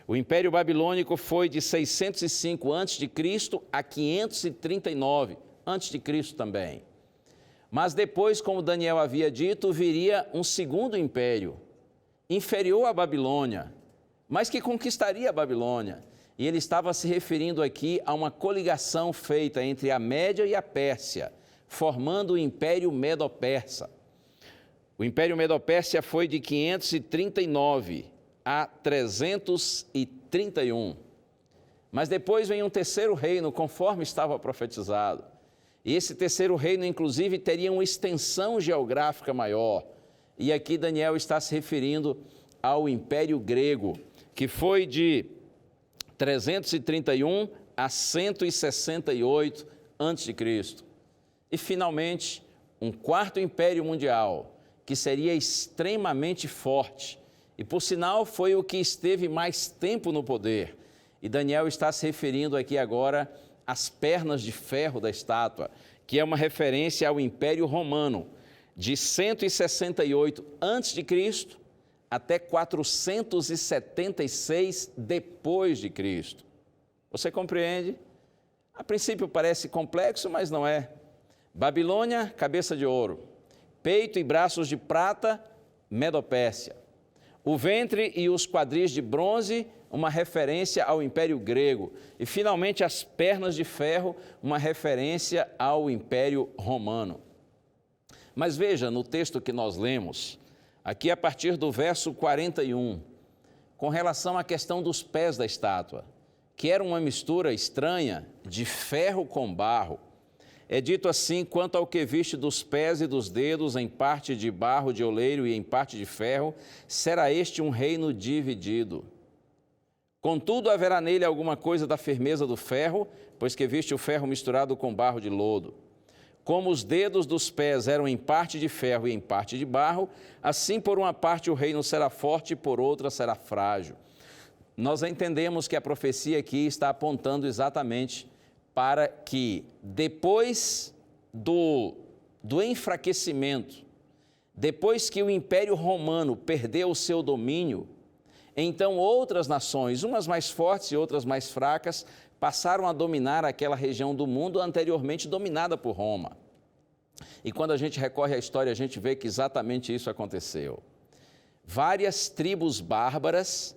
O Império Babilônico foi de 605 a.C. a 539 a.C. também. Mas depois, como Daniel havia dito, viria um segundo império, inferior à Babilônia, mas que conquistaria a Babilônia. E ele estava se referindo aqui a uma coligação feita entre a Média e a Pérsia, formando o Império Medo-Persa. O Império Medo-Pérsia foi de 539 a 331. Mas depois vem um terceiro reino, conforme estava profetizado. E esse terceiro reino, inclusive, teria uma extensão geográfica maior. E aqui Daniel está se referindo ao Império Grego, que foi de 331 a 168 a.C. E, finalmente, um quarto império mundial, que seria extremamente forte. E, por sinal, foi o que esteve mais tempo no poder. E Daniel está se referindo aqui agora às pernas de ferro da estátua, que é uma referência ao Império Romano, de 168 a.C. até 476 depois de Cristo. Você compreende? A princípio parece complexo, mas não é. Babilônia, cabeça de ouro. Peito e braços de prata, Medo-Pérsia. O ventre e os quadris de bronze, uma referência ao Império Grego. E, finalmente, as pernas de ferro, uma referência ao Império Romano. Mas veja, no texto que nós lemos, aqui a partir do verso 41, com relação à questão dos pés da estátua, que era uma mistura estranha de ferro com barro. É dito assim: quanto ao que viste dos pés e dos dedos, em parte de barro de oleiro e em parte de ferro, será este um reino dividido. Contudo, haverá nele alguma coisa da firmeza do ferro, pois que viste o ferro misturado com barro de lodo. Como os dedos dos pés eram em parte de ferro e em parte de barro, assim por uma parte o reino será forte e por outra será frágil. Nós entendemos que a profecia aqui está apontando exatamente para que depois do enfraquecimento, depois que o Império Romano perdeu o seu domínio, então outras nações, umas mais fortes e outras mais fracas, passaram a dominar aquela região do mundo anteriormente dominada por Roma. E quando a gente recorre à história, a gente vê que exatamente isso aconteceu. Várias tribos bárbaras,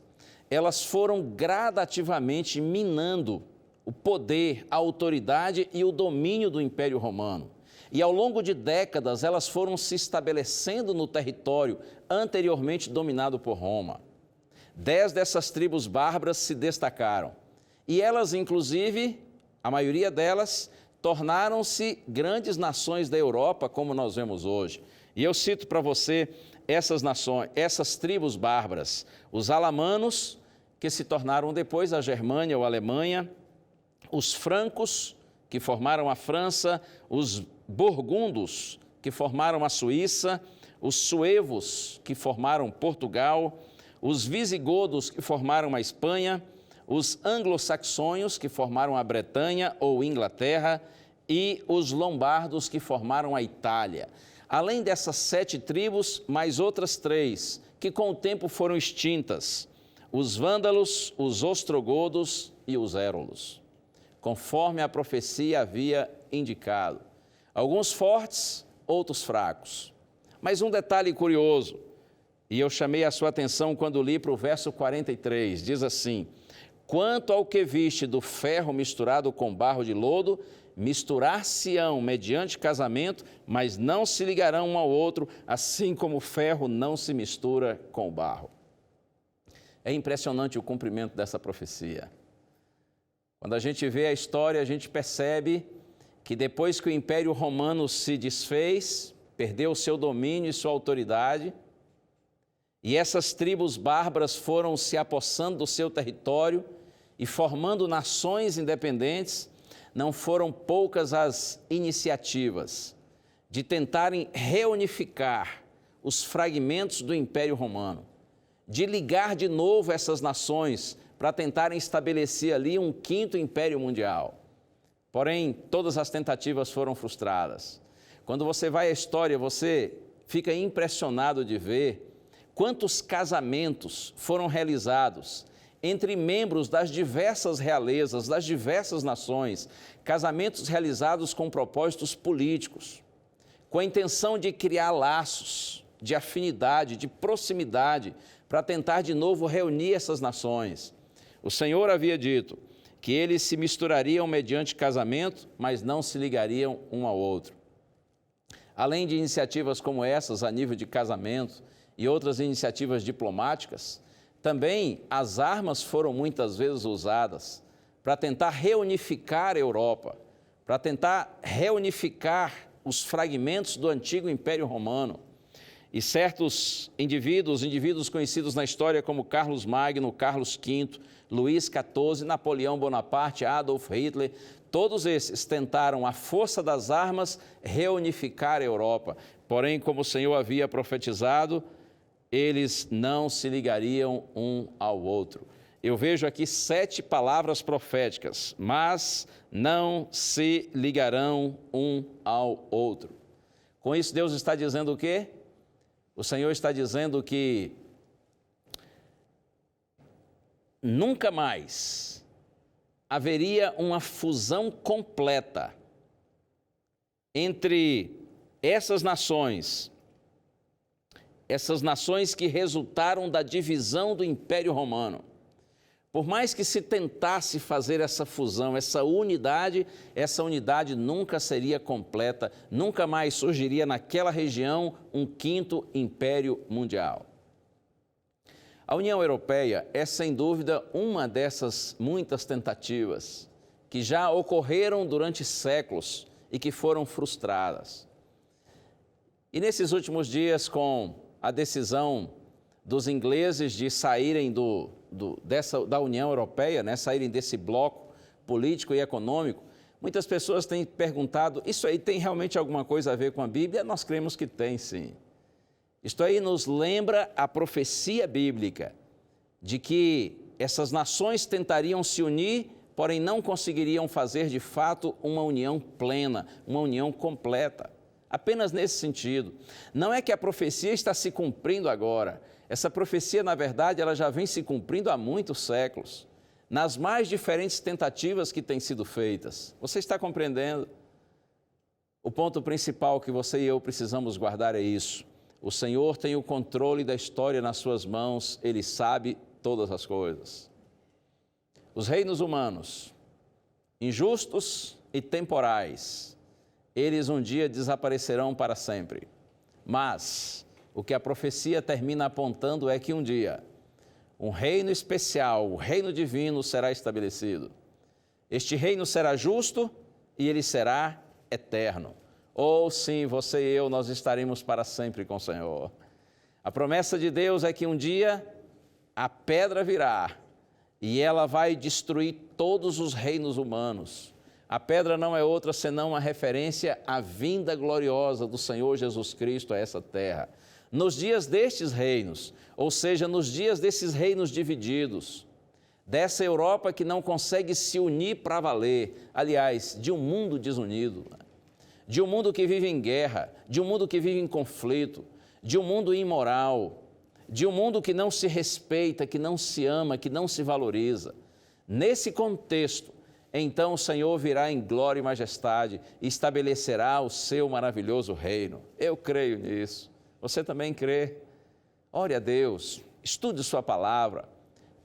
elas foram gradativamente minando o poder, a autoridade e o domínio do Império Romano. E ao longo de décadas, elas foram se estabelecendo no território anteriormente dominado por Roma. 10 dessas tribos bárbaras se destacaram. E elas, inclusive, a maioria delas, tornaram-se grandes nações da Europa, como nós vemos hoje. E eu cito para você essas nações, essas tribos bárbaras. Os alamanos, que se tornaram depois a Germânia ou a Alemanha, os francos, que formaram a França, os burgundos, que formaram a Suíça, os suevos, que formaram Portugal, os visigodos, que formaram a Espanha, os anglo-saxônios, que formaram a Bretanha ou Inglaterra, e os lombardos, que formaram a Itália. Além dessas 7 tribos, mais outras 3, que com o tempo foram extintas: os vândalos, os ostrogodos e os érolos, conforme a profecia havia indicado. Alguns fortes, outros fracos. Mas um detalhe curioso, e eu chamei a sua atenção quando li para o verso 43, diz assim: quanto ao que viste do ferro misturado com barro de lodo, misturar-se-ão mediante casamento, mas não se ligarão um ao outro, assim como o ferro não se mistura com o barro. É impressionante o cumprimento dessa profecia. Quando a gente vê a história, a gente percebe que depois que o Império Romano se desfez, perdeu o seu domínio e sua autoridade, e essas tribos bárbaras foram se apossando do seu território e formando nações independentes, não foram poucas as iniciativas de tentarem reunificar os fragmentos do Império Romano, de ligar de novo essas nações para tentarem estabelecer ali um 5º Império Mundial. Porém, todas as tentativas foram frustradas. Quando você vai à história, você fica impressionado de ver quantos casamentos foram realizados entre membros das diversas realezas, das diversas nações, casamentos realizados com propósitos políticos, com a intenção de criar laços de afinidade, de proximidade, para tentar de novo reunir essas nações. O Senhor havia dito que eles se misturariam mediante casamento, mas não se ligariam um ao outro. Além de iniciativas como essas a nível de casamento e outras iniciativas diplomáticas, também as armas foram muitas vezes usadas para tentar reunificar a Europa, para tentar reunificar os fragmentos do antigo Império Romano. E certos indivíduos conhecidos na história como Carlos Magno, Carlos V, Luís XIV, Napoleão Bonaparte, Adolf Hitler, todos esses tentaram, à força das armas, reunificar a Europa. Porém, como o Senhor havia profetizado, eles não se ligariam um ao outro. Eu vejo aqui 7 palavras proféticas, mas não se ligarão um ao outro. Com isso, Deus está dizendo o quê? O Senhor está dizendo que nunca mais haveria uma fusão completa entre essas nações que resultaram da divisão do Império Romano. Por mais que se tentasse fazer essa fusão, essa unidade nunca seria completa, nunca mais surgiria naquela região um 5º Império Mundial. A União Europeia é, sem dúvida, uma dessas muitas tentativas que já ocorreram durante séculos e que foram frustradas. E nesses últimos dias, com a decisão dos ingleses de saírem da União Europeia, né, saírem desse bloco político e econômico, muitas pessoas têm perguntado, isso aí tem realmente alguma coisa a ver com a Bíblia? Nós cremos que tem, sim. Isto aí nos lembra a profecia bíblica de que essas nações tentariam se unir, porém não conseguiriam fazer de fato uma união plena, uma união completa. Apenas nesse sentido. Não é que a profecia está se cumprindo agora. Essa profecia, na verdade, ela já vem se cumprindo há muitos séculos, nas mais diferentes tentativas que têm sido feitas. Você está compreendendo? O ponto principal que você e eu precisamos guardar é isso. O Senhor tem o controle da história nas suas mãos, Ele sabe todas as coisas. Os reinos humanos, injustos e temporais, eles um dia desaparecerão para sempre. Mas o que a profecia termina apontando é que um dia um reino especial, o reino divino, será estabelecido. Este reino será justo e ele será eterno. Ou sim, você e eu, nós estaremos para sempre com o Senhor. A promessa de Deus é que um dia a pedra virá e ela vai destruir todos os reinos humanos. A pedra não é outra senão uma referência à vinda gloriosa do Senhor Jesus Cristo a essa terra. Nos dias destes reinos, ou seja, nos dias desses reinos divididos, dessa Europa que não consegue se unir para valer, aliás, de um mundo desunido, de um mundo que vive em guerra, de um mundo que vive em conflito, de um mundo imoral, de um mundo que não se respeita, que não se ama, que não se valoriza. Nesse contexto, então o Senhor virá em glória e majestade e estabelecerá o seu maravilhoso reino. Eu creio nisso. Você também crê? Ore a Deus, estude sua palavra,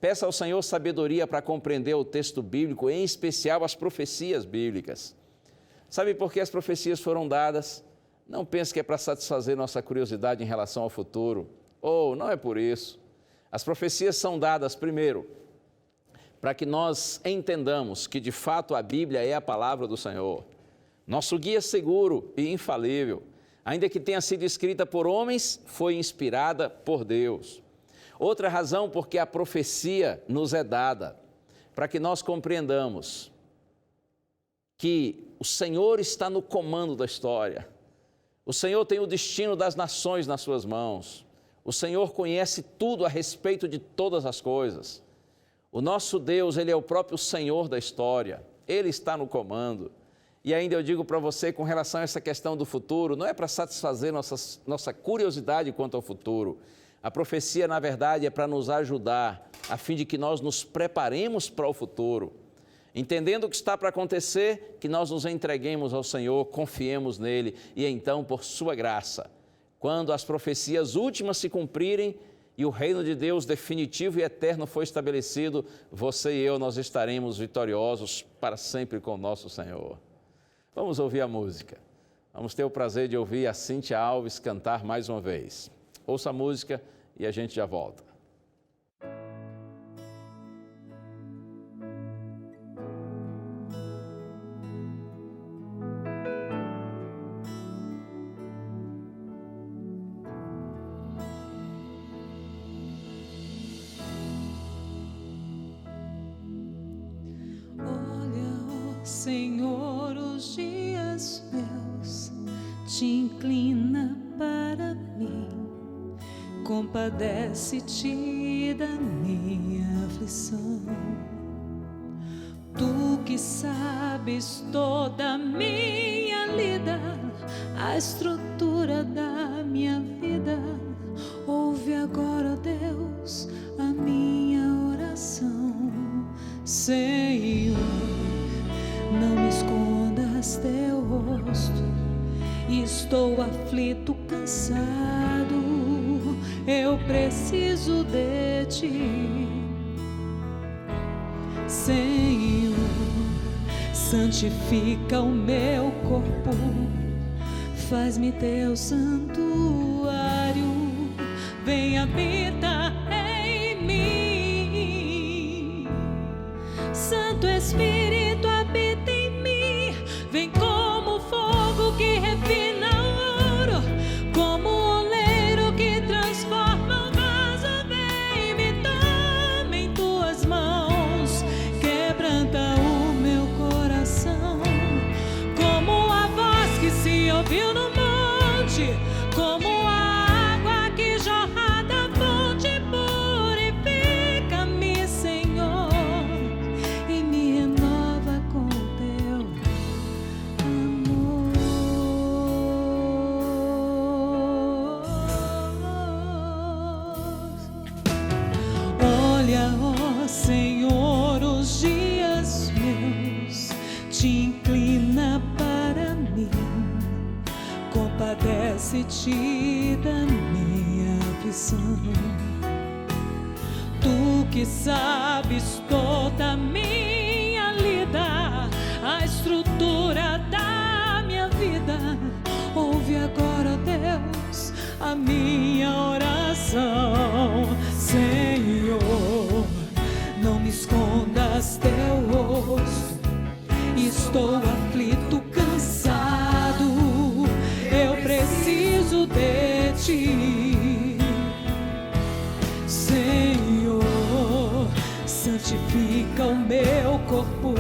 peça ao Senhor sabedoria para compreender o texto bíblico, em especial as profecias bíblicas. Sabe por que as profecias foram dadas? Não pense que é para satisfazer nossa curiosidade em relação ao futuro. Não é por isso. As profecias são dadas, primeiro, para que nós entendamos que, de fato, a Bíblia é a palavra do Senhor. Nosso guia seguro e infalível, ainda que tenha sido escrita por homens, foi inspirada por Deus. Outra razão porque a profecia nos é dada, para que nós compreendamos que o Senhor está no comando da história. O Senhor tem o destino das nações nas suas mãos. O Senhor conhece tudo a respeito de todas as coisas. O nosso Deus, Ele é o próprio Senhor da história. Ele está no comando. E ainda eu digo para você, com relação a essa questão do futuro, não é para satisfazer nossa curiosidade quanto ao futuro, A profecia, na verdade, é para nos ajudar, a fim de que nós nos preparemos para o futuro. Entendendo o que está para acontecer, que nós nos entreguemos ao Senhor, confiemos nele e então, por sua graça, quando as profecias últimas se cumprirem e o reino de Deus definitivo e eterno for estabelecido, você e eu, nós estaremos vitoriosos para sempre com o nosso Senhor. Vamos ouvir a música. Vamos ter o prazer de ouvir a Cíntia Alves cantar mais uma vez. Ouça a música e a gente já volta. Senhor, os dias meus te inclina para mim, compadece-te da minha aflição. Tu que sabes toda a minha lida, a estrutura da minha vida, ouve agora, ó Deus, a minha oração. Senhor, não me escondas teu rosto, estou aflito, cansado, eu preciso de ti. Senhor, santifica o meu corpo, faz-me teu santuário, vem habitar em mim. Santo Espírito, habita em mim, vem como fogo que refina o ouro, como oleiro que transforma o vaso, vem me toma em tuas mãos, quebranta o meu coração, como a voz que se ouviu no monte, como a água que jorra da fonte, purifica-me, Senhor, e me renova com teu amor. Olha, ó Senhor, os dias meus, te inclina para mim, compadece-te da minha aflição. Tu que sabes toda a minha lida, a estrutura da minha vida, ouve agora, ó Deus, a minha oração. Senhor, não me escondas teu rosto, estou aflito, cansado, eu preciso de ti. Senhor, santifica o meu corpo,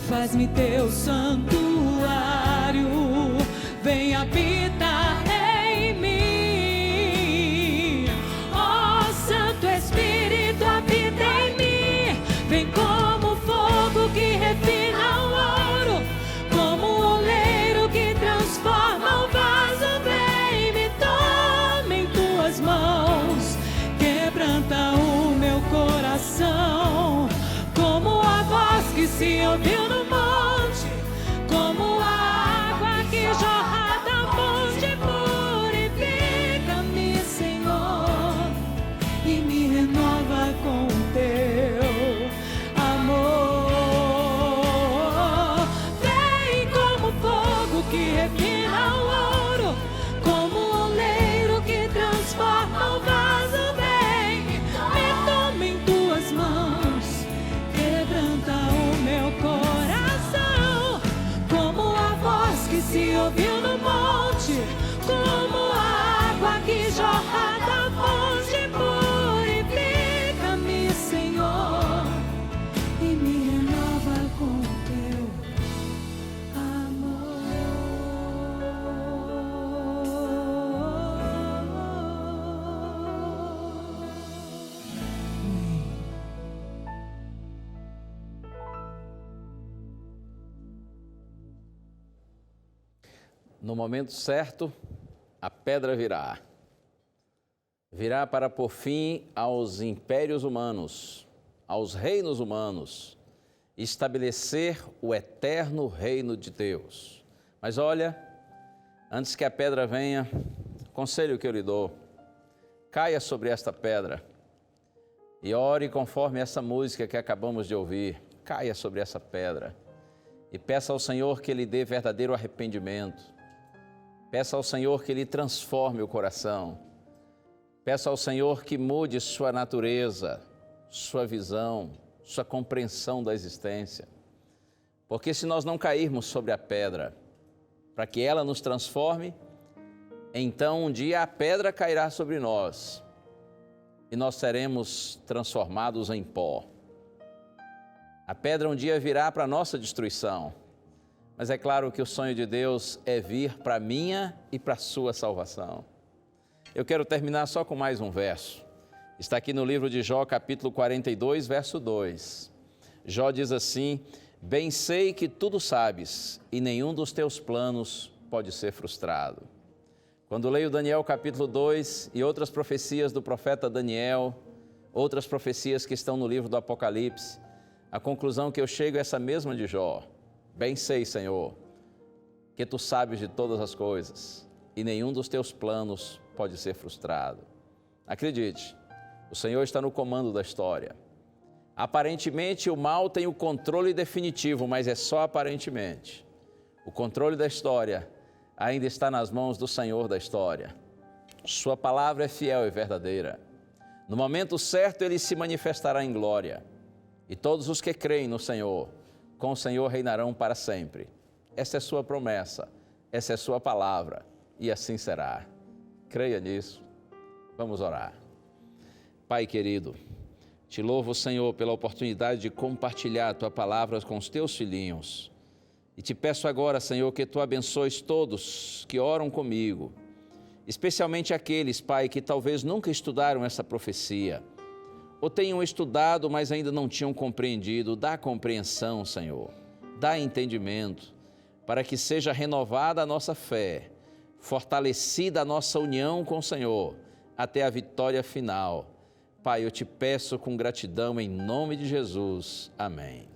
faz-me teu santuário, vem habitar em mim. Ó Santo Espírito, habita em mim, vem como fogo que refina o ouro, como o oleiro que transforma o vaso, vem me toma em tuas mãos, quebranta o meu coração, como a voz que se ouviu no monte, como a água que jorra da fonte, purifica-me, Senhor, e me renova com teu amor. Vem como fogo que refina o ouro, como o oleiro que transforma o vaso, vem, me toma em tuas mãos, quebranta o meu coração, como a voz que se ouviu no monte, como a água que jorra da fonte, purifica-me, Senhor, e me renova com teu amor. No momento certo, a pedra virá. virá para pôr fim aos impérios humanos, aos reinos humanos, estabelecer o eterno reino de Deus. Mas olha, antes que a pedra venha, conselho que eu lhe dou, caia sobre esta pedra e ore conforme essa música que acabamos de ouvir. Caia sobre essa pedra e peça ao Senhor que lhe dê verdadeiro arrependimento. Peça ao Senhor que lhe transforme o coração. Peça ao Senhor que mude sua natureza, sua visão, sua compreensão da existência. Porque se nós não cairmos sobre a pedra, para que ela nos transforme, então um dia a pedra cairá sobre nós e nós seremos transformados em pó. A pedra um dia virá para a nossa destruição, mas é claro que o sonho de Deus é vir para a minha e para a sua salvação. Eu quero terminar só com mais um verso. Está aqui no livro de Jó, capítulo 42, verso 2. Jó diz assim: bem sei que tudo sabes e nenhum dos teus planos pode ser frustrado. Quando leio Daniel capítulo 2 e outras profecias do profeta Daniel, outras profecias que estão no livro do Apocalipse, a conclusão que eu chego é essa mesma de Jó. Bem sei, Senhor, que tu sabes de todas as coisas e nenhum dos teus planos pode ser frustrado. Acredite, o Senhor está no comando da história. Aparentemente o mal tem o controle definitivo, mas é só aparentemente. O controle da história ainda está nas mãos do Senhor da história. Sua palavra é fiel e verdadeira. No momento certo ele se manifestará em glória. E todos os que creem no Senhor, com o Senhor reinarão para sempre. Essa é sua promessa, essa é sua palavra, e assim será. Creia nisso. Vamos orar. Pai querido, te louvo, Senhor, pela oportunidade de compartilhar a tua palavra com os teus filhinhos. E te peço agora, Senhor, que tu abençoes todos que oram comigo, especialmente aqueles, Pai, que talvez nunca estudaram essa profecia, ou tenham estudado, mas ainda não tinham compreendido. Dá compreensão, Senhor, dá entendimento, para que seja renovada a nossa fé, fortalecida a nossa união com o Senhor, até a vitória final. Pai, eu te peço com gratidão em nome de Jesus. Amém.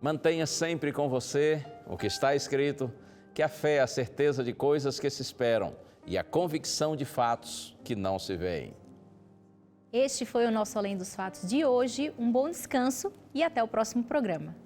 Mantenha sempre com você o que está escrito, que a fé é a certeza de coisas que se esperam e a convicção de fatos que não se veem. Este foi o nosso Além dos Fatos de hoje. Um bom descanso e até o próximo programa.